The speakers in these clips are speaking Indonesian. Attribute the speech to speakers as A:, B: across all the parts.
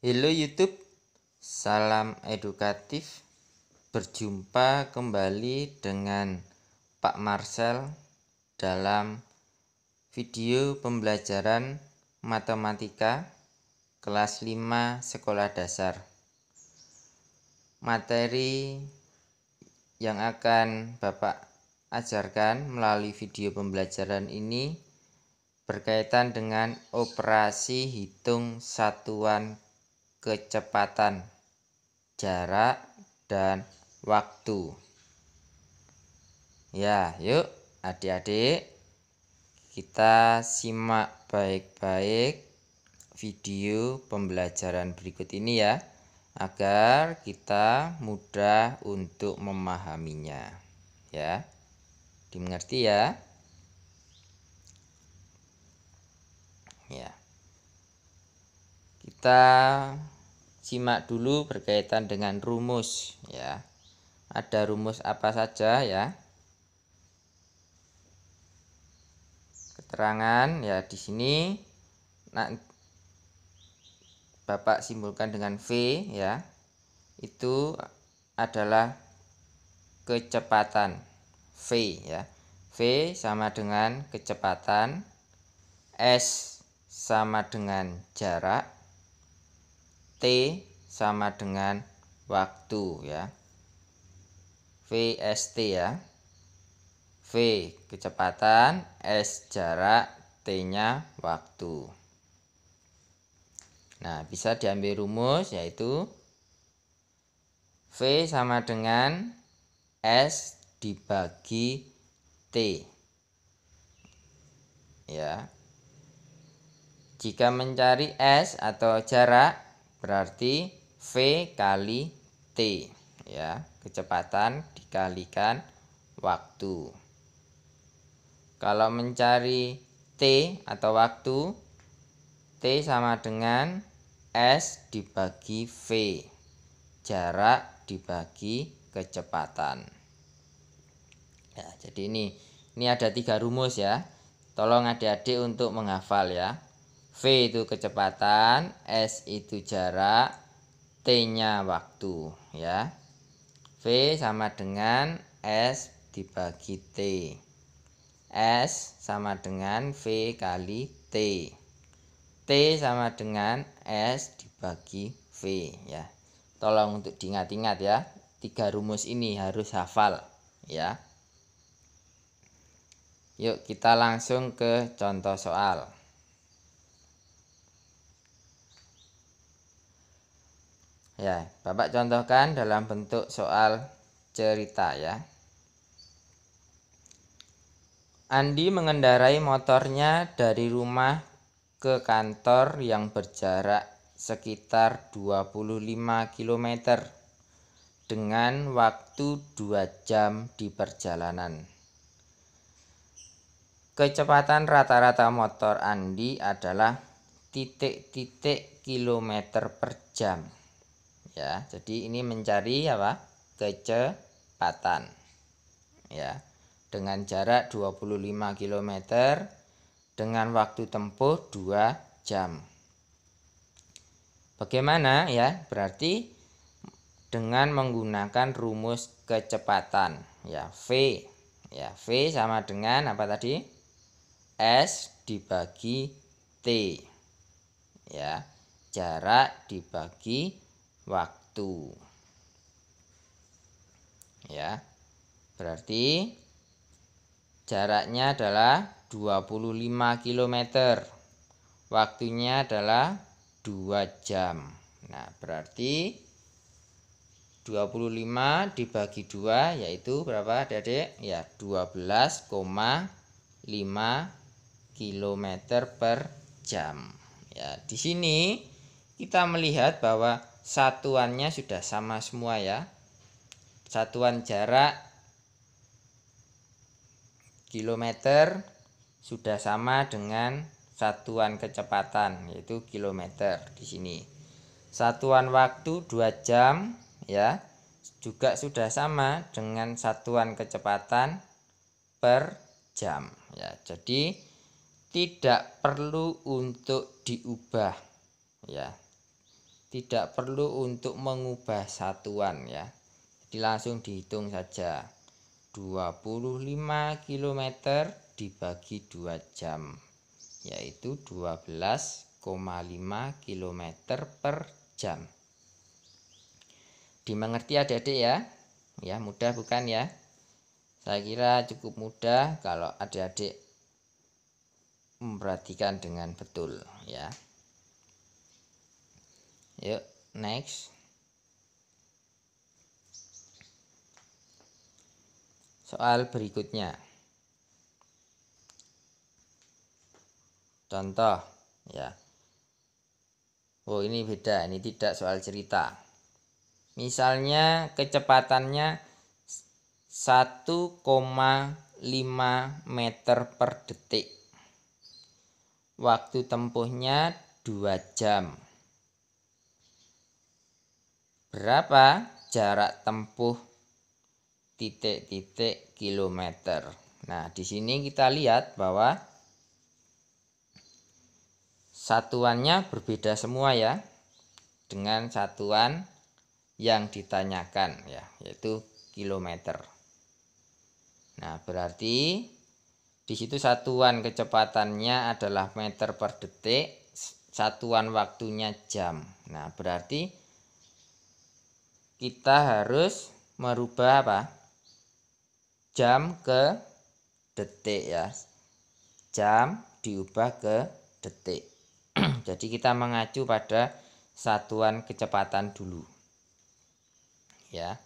A: Halo YouTube, salam edukatif. Berjumpa kembali dengan Pak Marcel dalam video pembelajaran matematika kelas 5 sekolah dasar. Materi yang akan Bapak ajarkan melalui video pembelajaran ini berkaitan dengan operasi hitung satuan kecepatan, jarak, dan waktu. Ya, yuk adik-adik, kita simak baik-baik video pembelajaran berikut ini ya, agar kita mudah untuk memahaminya. Ya, dimengerti ya? Ya. Kita simak dulu berkaitan dengan rumus ya. Ada rumus apa saja ya? Keterangan ya di sini. Nah, Bapak simpulkan dengan V ya. Itu adalah kecepatan V ya. V sama dengan kecepatan, S sama dengan jarak, T sama dengan waktu ya. VST ya. V kecepatan, S jarak, T-nya waktu. Nah, bisa diambil rumus yaitu V sama dengan S dibagi T. Ya. Jika mencari S atau jarak berarti V kali T ya, kecepatan dikalikan waktu. Kalau mencari T atau waktu, T sama dengan S dibagi V, jarak dibagi kecepatan. Ya, jadi ini ada 3 rumus ya. Tolong adik-adik untuk menghafal ya. V itu kecepatan, S itu jarak, T-nya waktu ya. V sama dengan S dibagi T. S sama dengan V kali T. T sama dengan S dibagi V ya. Tolong untuk diingat-ingat ya. 3 rumus ini harus hafal ya. Yuk kita langsung ke contoh soal. Ya, Bapak contohkan dalam bentuk soal cerita ya. Andi mengendarai motornya dari rumah ke kantor yang berjarak sekitar 25 km dengan waktu 2 jam di perjalanan. Kecepatan rata-rata motor Andi adalah titik-titik kilometer per jam. Ya, jadi ini mencari apa? Kecepatan. Ya. Dengan jarak 25 km dengan waktu tempuh 2 jam. Bagaimana ya? Berarti dengan menggunakan rumus kecepatan ya, V. Ya, V sama dengan apa tadi? S dibagi T. Ya, jarak dibagi waktu. Ya. Berarti jaraknya adalah 25 km. Waktunya adalah 2 jam. Nah, berarti 25 dibagi 2 yaitu berapa Adik-adik? Ya, 12,5 km per jam. Ya, di sini kita melihat bahwa satuannya sudah sama semua ya. Satuan jarak kilometer sudah sama dengan satuan kecepatan yaitu kilometer di sini. Satuan waktu 2 jam ya juga sudah sama dengan satuan kecepatan per jam ya. Jadi tidak perlu untuk diubah ya. tidak perlu untuk mengubah satuan ya. Jadi langsung dihitung saja. 25 km dibagi 2 jam, yaitu 12,5 km per jam. Dimengerti adik-adik ya? Ya, mudah bukan ya? Saya kira cukup mudah kalau adik-adik memperhatikan dengan betul ya. Yuk, next. Soal berikutnya. Contoh ya. Oh, ini beda, ini tidak soal cerita. Misalnya kecepatannya 1,5 meter per detik. Waktu tempuhnya 2 jam. Berapa jarak tempuh titik-titik kilometer? Nah, di sini kita lihat bahwa satuannya berbeda semua ya, dengan satuan yang ditanyakan ya, yaitu kilometer. Nah, berarti di situ satuan kecepatannya adalah meter per detik, satuan waktunya jam. Nah, berarti kita harus merubah apa? Jam ke detik ya. Jam diubah ke detik. Jadi kita mengacu pada satuan kecepatan dulu. Ya.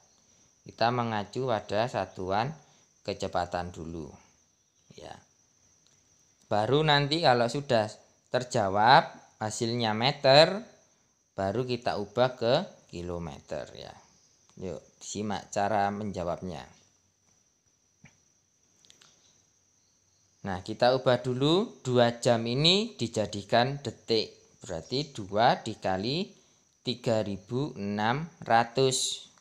A: Kita mengacu pada satuan kecepatan dulu. Ya. Baru nanti kalau sudah terjawab hasilnya meter, baru kita ubah ke kilometer ya. Yuk, simak cara menjawabnya. Nah, kita ubah dulu 2 jam ini dijadikan detik. Berarti 2 dikali 3600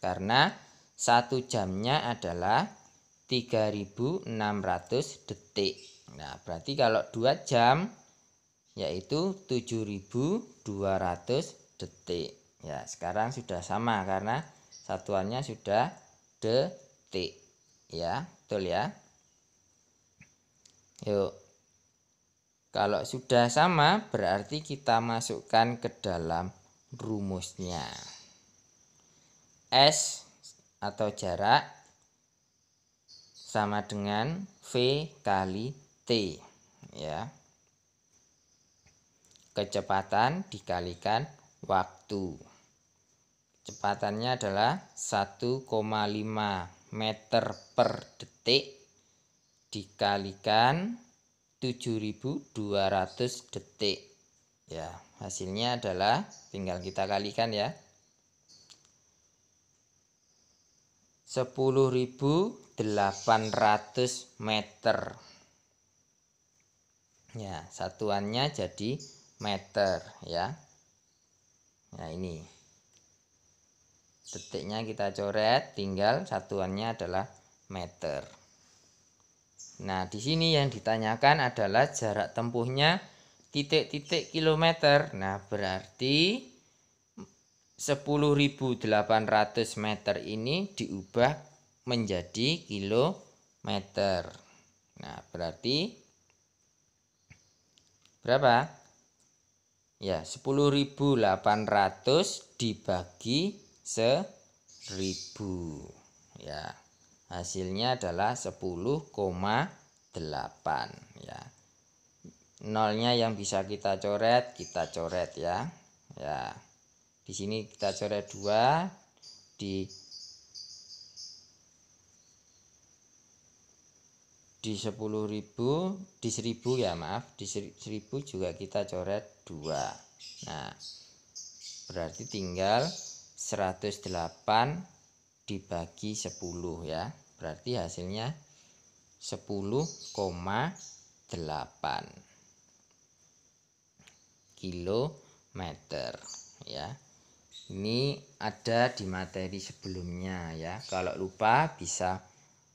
A: karena 1 jamnya adalah 3600 detik. Nah, berarti kalau 2 jam yaitu 7200 detik. Ya, sekarang sudah sama karena satuannya sudah detik. Ya, betul ya. Yuk. Kalau sudah sama berarti kita masukkan ke dalam rumusnya. S atau jarak sama dengan V kali T ya. Kecepatan dikalikan waktu. Kecepatannya adalah 1,5 meter per detik dikalikan 7200 detik. Ya, hasilnya adalah tinggal kita kalikan ya. 10.800 meter. Ya, satuannya jadi meter ya. Nah, ini. Detiknya kita coret, tinggal satuannya adalah meter. Nah, di sini yang ditanyakan adalah jarak tempuhnya titik-titik kilometer. Nah, berarti 10.800 meter ini diubah menjadi kilometer. Nah, berarti berapa? Ya, 10.800 dibagi 1000. Ya. Hasilnya adalah 10,8 ya. Nolnya yang bisa kita coret ya. Ya. Di sini kita coret 2 di 10.000 di 1000 ya, maaf, di 1000 juga kita coret 2. Nah, berarti tinggal 108 dibagi 10 ya. Berarti hasilnya 10,8 kilometer ya. Ini ada di materi sebelumnya ya. Kalau lupa bisa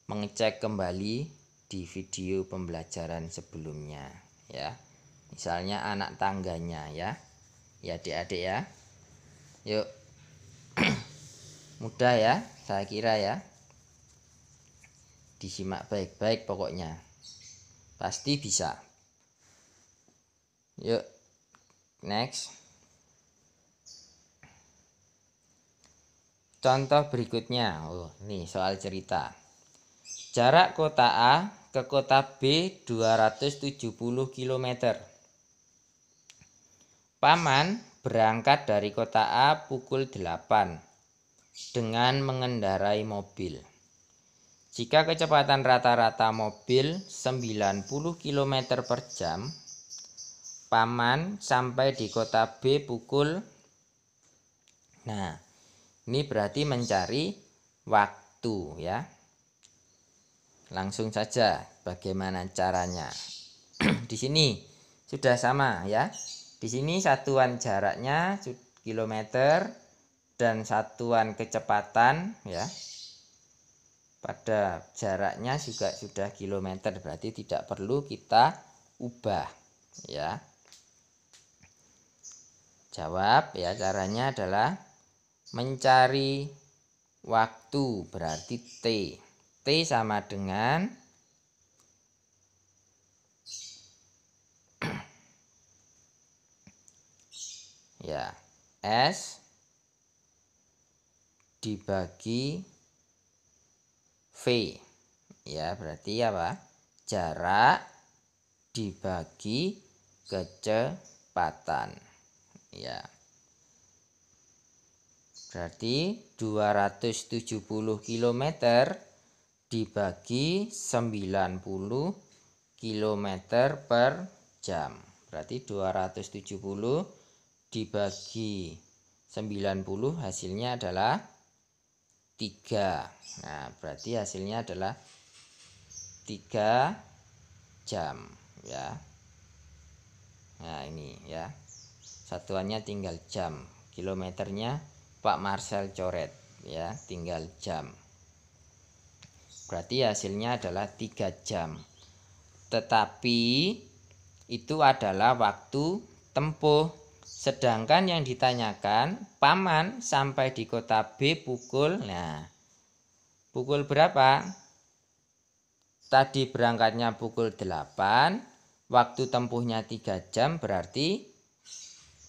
A: mengecek kembali di video pembelajaran sebelumnya ya. Misalnya anak tangganya ya. Ya, adik-adik ya. Yuk. Mudah ya, saya kira ya. Disimak baik-baik pokoknya. Pasti bisa. Yuk. Next. Contoh berikutnya. Oh, nih soal cerita. Jarak kota A ke kota B 270 km. Paman berangkat dari kota A pukul 8 dengan mengendarai mobil. Jika kecepatan rata-rata mobil 90 km per jam, Paman sampai di kota B pukul. Nah, ini berarti mencari waktu ya. Langsung saja bagaimana caranya. Di sini sudah sama ya. Di sini satuan jaraknya kilometer dan satuan kecepatan ya. Pada jaraknya juga sudah kilometer, berarti tidak perlu kita ubah ya. Jawab ya, caranya adalah mencari waktu berarti T. T sama dengan ya S dibagi V. Ya, berarti apa? Jarak dibagi kecepatan. Ya. Berarti 270 km dibagi 90 km per jam. Berarti 270 dibagi 90 hasilnya adalah 3. Nah, berarti hasilnya adalah 3 jam ya. Nah, ini ya. Satuannya tinggal jam. Kilometernya Pak Marcel coret ya, tinggal jam. Berarti hasilnya adalah 3 jam. Tetapi itu adalah waktu tempuh. Sedangkan yang ditanyakan, Paman sampai di kota B pukul. Nah, pukul berapa? Tadi berangkatnya pukul 8, waktu tempuhnya 3 jam, berarti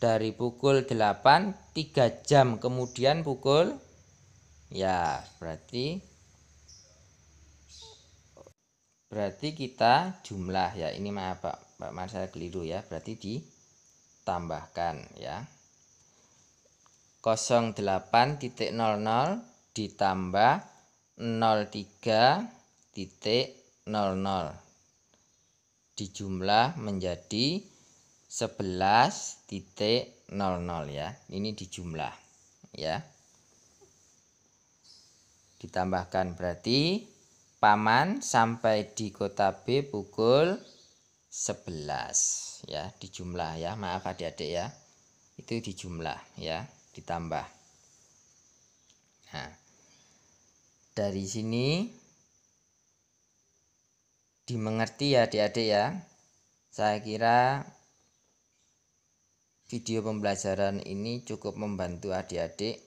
A: dari pukul 8 3 jam kemudian pukul, ya berarti kita jumlah ya. Ini maaf Pak Marcel keliru ya, berarti ditambahkan ya. 08.00 ditambah 03.00 dijumlah menjadi 11.00 ya. Ini dijumlah ya. Ditambahkan berarti Paman sampai di kota B pukul 11 ya, dijumlah ya. Maaf adik-adik ya. Itu dijumlah ya, ditambah. Nah, dari sini dimengerti ya adik-adik ya. Saya kira video pembelajaran ini cukup membantu adik-adik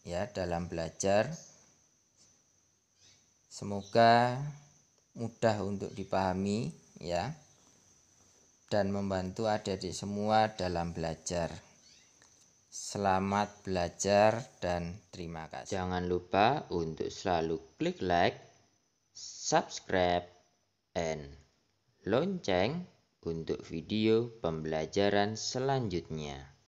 A: ya dalam belajar. Semoga mudah untuk dipahami ya, dan membantu adik-adik semua dalam belajar. Selamat belajar dan terima kasih. Jangan lupa untuk selalu klik like, subscribe, and lonceng untuk video pembelajaran selanjutnya.